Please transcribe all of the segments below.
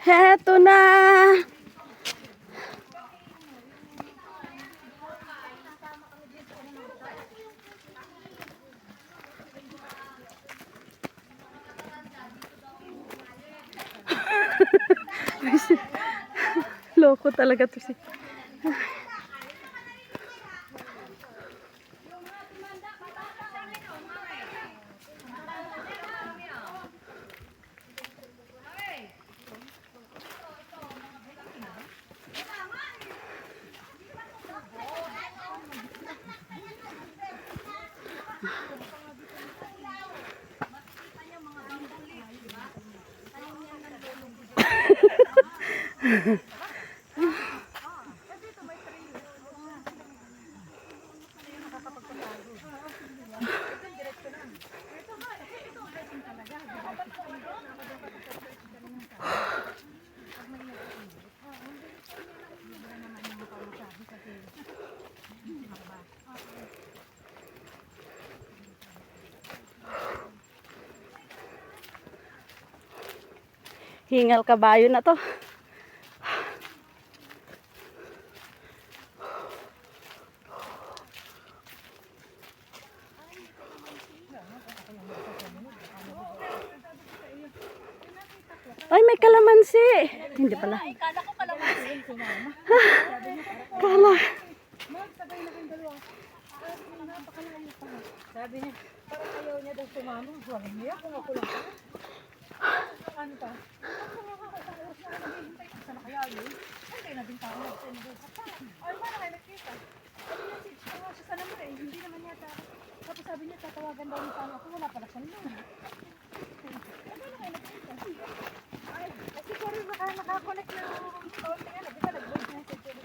Heto na. Loko talaga to si. Hingal kabayo na to. Ay, may kalamansi. Hindi pala. Kala ko kalamansi. Kala. Sabi niya, parang ayaw niya daw sumama. Sabi niya, kung ako lang. Ano pa? Sana kaya yun? Hindi na din tao. Ay, paano kayo nagkita? Sabi niya, siya sa naman eh. Hindi naman yata. Tapos sabi niya, tatawagan daw niya ako. Wala pala siya naman. Paano kayo nagkita? Ay, kasi sorry, nakakonect na phone niya. Di ba, nag-voice message siya.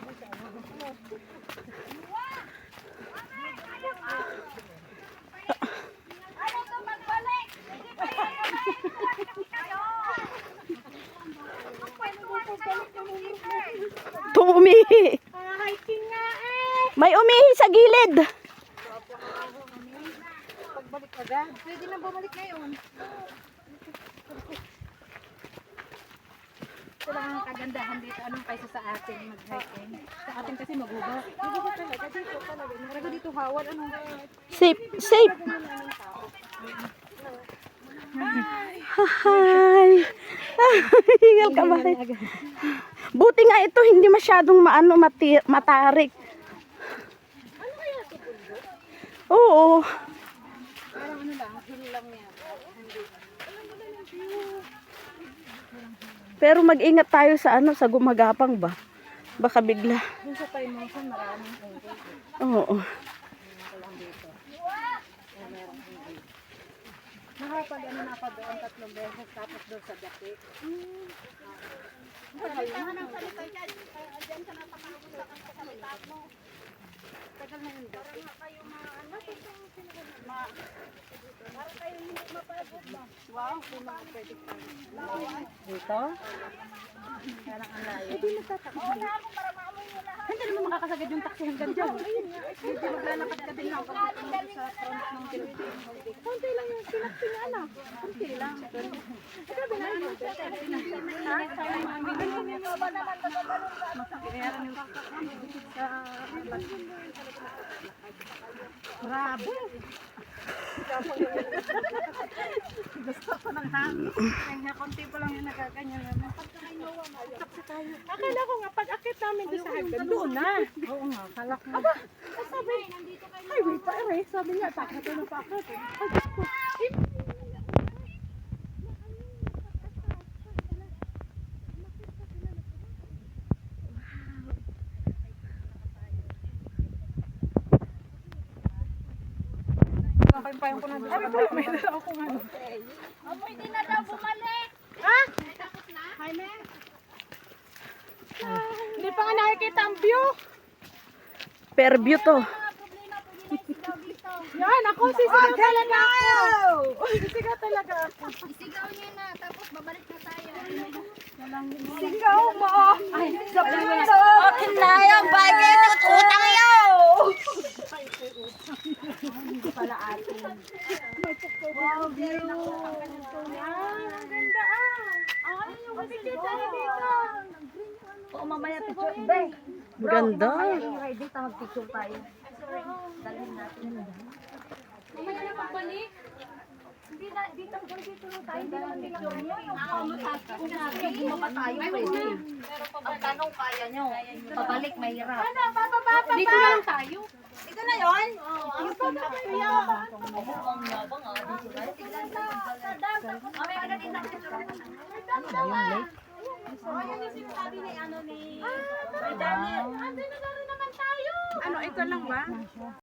Ayaw to magbalik! Hindi pa yan Umihi. hiking nga eh! May umihi sa gilid. Pagbalik agad. Pwede na bumalik ngayon. Ito lang ang kagandahan dito. Anong kaysa sa atin mag-hiking? Sa atin kasi maguba. Maguba talaga. Dito talaga. Maraga dito hawal. Anong Safe, safe. Hi. Hingal kabayo. Buti nga ito hindi masyadong matarik. Ano kaya ito? Oo. Parang ano lang, hill lang niya. Pero mag-ingat tayo sa sa gumagapang ba? Baka bigla. Dun sa Thai Mountain, maraming unggoy. Oo. Ito lang dito. Merong unggoy. Nakapag ano na pa doon 3 beses tapos doon sa Daki. Salita ng salita dyan. Dyan ka napakausap ang salita mo. Tagal na yun. Parang kayo ano parang kayo hindi mapagod ba? Wow, kung mga pwede tayo. Dito? Parang ang layo. Hindi nagtataka. Oo na ako para maamoy nyo lahat. Hindi naman makakasagad yung taxi hanggang dyan. Hindi maglalakad ka din lang pag sa front ng Philippine. Kunti lang yung pinakti niya anak. Kunti lang. Sabi na ano siya. Masakirayan yung grabe. Gusto ko ng hangin. Kaya konti pa lang yung nagaganyan naman. Akala ko nga pag-akit namin doon sa hagdan, doon na. Oo nga, kalak na. Aba, sabi, ay wait pa ere. Sabi niya, takot na pa ako. Payong ko na doon. Ay, may dala ako nga. Amoy din na daw bumalik. Ha? Tapos na? Jaime? Hindi pa nga nakikita ang view. Per view to. Yan, ako sisigaw talaga ako. Sisigaw talaga ako. Isigaw niya na, tapos babalik na tayo. Sigaw mo. Ay, Okay na yung bagay, utang yun! hindi pala atin. Wow, view. Ang ganda ah. Ay, yung picture tayo dito. O mamaya picture. Be, Ganda. ready ta mag-picture tayo. Dalhin natin. Mamaya na pagbalik. Hindi na, dito lang tayo. Hindi naman picture niyo. Bumaba tayo. Pwede. Ang tanong kaya nyo. Pabalik, mahirap. Dito lang tayo. Ito na yun? Yung pala kayo. Ang yabang ah. Dito na. Tignan sa dam. Mamaya na din natin. Ayan yung sinasabi ni ano ni Janet. Andun na naman tayo. Ano, ito lang ba?